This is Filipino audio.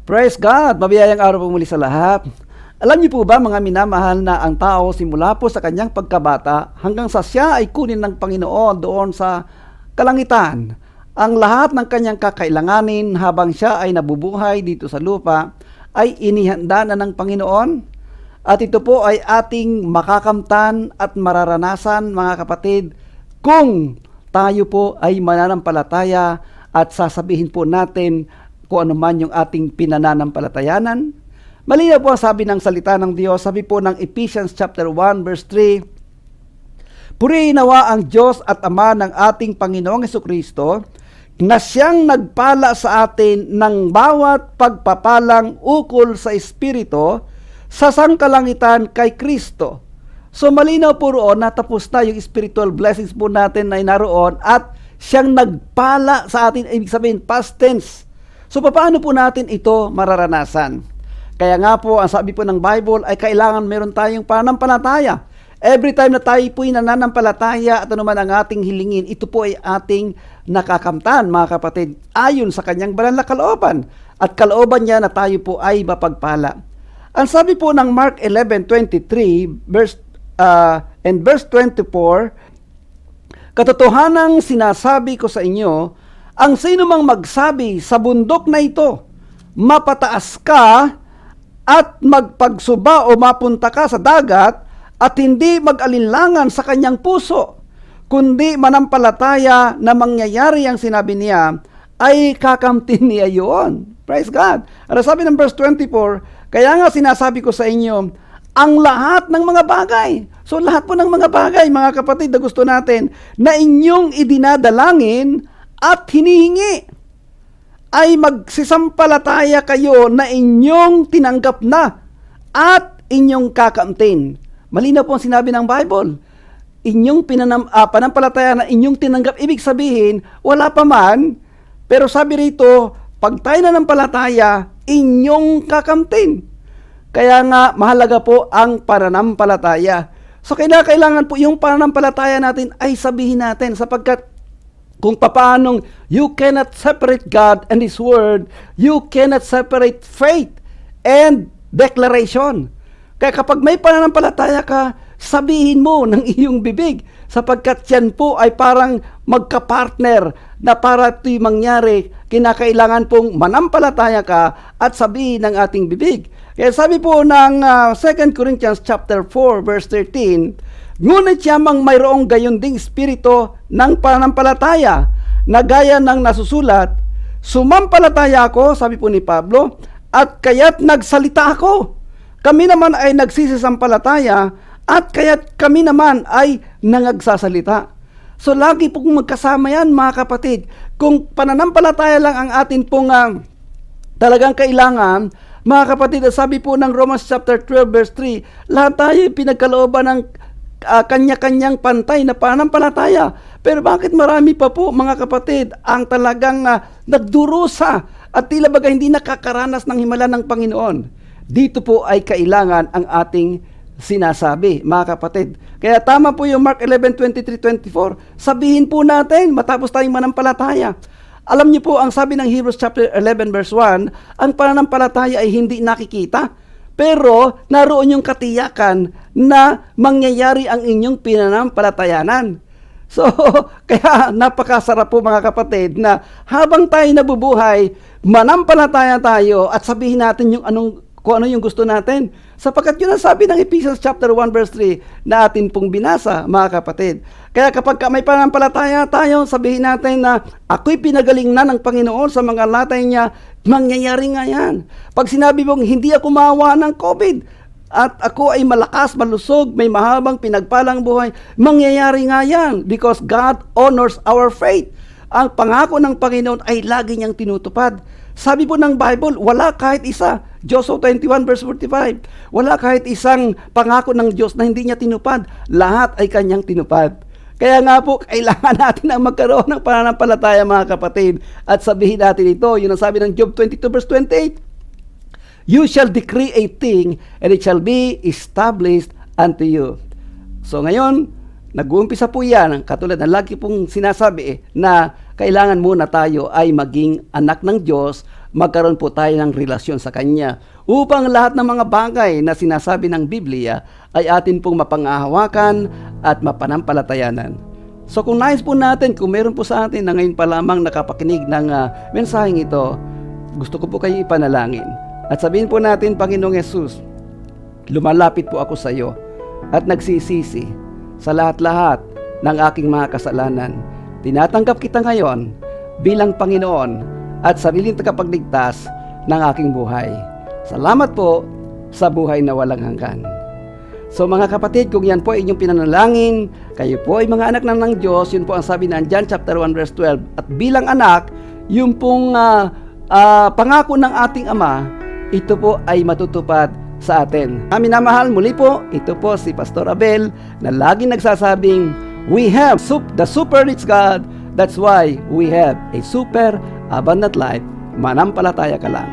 Praise God! Mabiyayang araw po muli sa lahat. Alam niyo po ba mga minamahal na ang tao simula po sa kanyang pagkabata hanggang sa siya ay kunin ng Panginoon doon sa kalangitan, ang lahat ng kanyang kakailanganin habang siya ay nabubuhay dito sa lupa ay inihanda na ng Panginoon. At ito po ay ating makakamtan at mararanasan mga kapatid kung tayo po ay mananampalataya at sasabihin po natin kung ano man yung ating pinananampalatayanan. Malinaw po ang sabi ng salita ng Diyos, sabi po ng Ephesians chapter 1 verse 3, "Purihin nawa ang Diyos at Ama ng ating Panginoong Hesukristo, na siyang nagpala sa atin ng bawat pagpapalang ukol sa Espiritu sa sangkalangitan kay Kristo." So malinaw po roon na tapos na yung spiritual blessings po natin na naroon at siyang nagpala sa atin, ibig sabihin past tense. So paano po natin ito mararanasan? Kaya nga po, ang sabi po ng Bible ay kailangan meron tayong pananampalataya. Every time na tayo po'y nananampalataya at anuman ang ating hilingin, ito po ay ating nakakamtan, mga kapatid, ayon sa kanyang banal na kalooban. At kalooban niya na tayo po ay mapagpala. Ang sabi po ng Mark 11:23 and verse 24, "Katotohanang sinasabi ko sa inyo, ang sino mang magsabi sa bundok na ito, mapataas ka at magpagsuba o mapunta ka sa dagat, at hindi mag-alinlangan sa kanyang puso, kundi manampalataya na mangyayari ang sinabi niya, ay kakamtin niya yun." Praise God. Ano sabi ng verse 24, "Kaya nga sinasabi ko sa inyo, ang lahat ng mga bagay." So lahat po ng mga bagay, mga kapatid, na gusto natin, na inyong idinadalangin at hinihingi, ay magsisampalataya kayo na inyong tinanggap na at inyong kakamtin. Malinaw po ang sinabi ng Bible. Inyong panampalataya na inyong tinanggap, ibig sabihin, wala pa man, pero sabi rito, pag tayo nanampalataya, inyong kakamtin. Kaya nga, mahalaga po ang pananampalataya. So kailangan po yung pananampalataya natin ay sabihin natin, sapagkat kung paanong you cannot separate God and His Word, you cannot separate faith and declaration. Kaya kapag may pananampalataya ka, sabihin mo ng iyong bibig, sapagkat yan po ay parang magka-partner na para ito'y mangyari, kinakailangan pong manampalataya ka at sabihin ng ating bibig. Kaya sabi po ng 2 Corinthians chapter 4 verse 13, "Ngunit yamang mayroong gayon ding espiritu ng pananampalataya, na gaya ng nasusulat, sumampalataya ako," sabi po ni Pablo, "at kaya't nagsalita ako. Kami naman ay nagsisisampalataya, at kaya't kami naman ay nangagsasalita." So lagi pong magkasama yan, mga kapatid. Kung pananampalataya lang ang atin pong talagang kailangan, mga kapatid, sabi po ng Romans chapter 12 verse 3, lahat tayo pinagkalooban ng kanya-kanyang pantay na pananampalataya. Pero bakit marami pa po, mga kapatid, ang talagang nagdurusa at tila baga hindi nakakaranas ng himala ng Panginoon? Dito po ay kailangan ang ating sinasabi, mga kapatid. Kaya tama po yung Mark 11:23-24. Sabihin po natin matapos tayong manampalataya. Alam niyo po, ang sabi ng Hebrews chapter 11 verse 1, ang pananampalataya ay hindi nakikita, pero naroon yung katiyakan na mangyayari ang inyong pinanampalatayanan. So, kaya napakasarap po, mga kapatid, na habang tayo nabubuhay, manampalataya tayo at sabihin natin kung ano yung gusto natin. Sapagkat yun ang sabi ng Ephesians chapter 1 verse 3 na atin pong binasa, mga kapatid. Kaya kapag may pananampalataya tayo, sabihin natin na ako'y pinagaling na ng Panginoon sa mga latay niya, mangyayari nga yan. Pag sinabi mong hindi ako maawa ng COVID at ako ay malakas, malusog, may mahabang pinagpalang buhay, mangyayari nga yan because God honors our faith. Ang pangako ng Panginoon ay lagi niyang tinutupad. Sabi po ng Bible, wala kahit isa, Joshua 21 verse 45, wala kahit isang pangako ng Diyos na hindi niya tinupad. Lahat ay kanyang tinupad. Kaya nga po, kailangan natin ang magkaroon ng pananampalataya, mga kapatid. At sabihin natin ito, yun ang sabi ng Job 22 verse 28, "You shall decree a thing, and it shall be established unto you." So ngayon, nag-uumpisa po yan, katulad na lagi pong sinasabi na kailangan muna tayo ay maging anak ng Diyos, magkaroon po tayo ng relasyon sa Kanya, upang lahat ng mga bagay na sinasabi ng Biblia ay atin pong mapangahawakan at mapanampalatayanan. So kung nais po natin, kung meron po sa atin na ngayon pa lamang nakapakinig ng mensaheng ito, gusto ko po kayo ipanalangin. At sabihin po natin, Panginoong Yesus, lumalapit po ako sa iyo at nagsisisi sa lahat-lahat ng aking mga kasalanan. Tinatanggap kita ngayon bilang Panginoon at sariling tagapagligtas ng aking buhay. Salamat po sa buhay na walang hanggan. So mga kapatid, kung yan po ay inyong pinanalangin, kayo po ay mga anak ng Diyos, yun po ang sabi ng John chapter 1 verse 12. At bilang anak, yung pong pangako ng ating Ama, ito po ay matutupad sa atin. Kami namahal, muli po, ito po si Pastor Abel na laging nagsasabing, we have the super rich God, that's why we have a super abundant life. Manampalataya ka lang.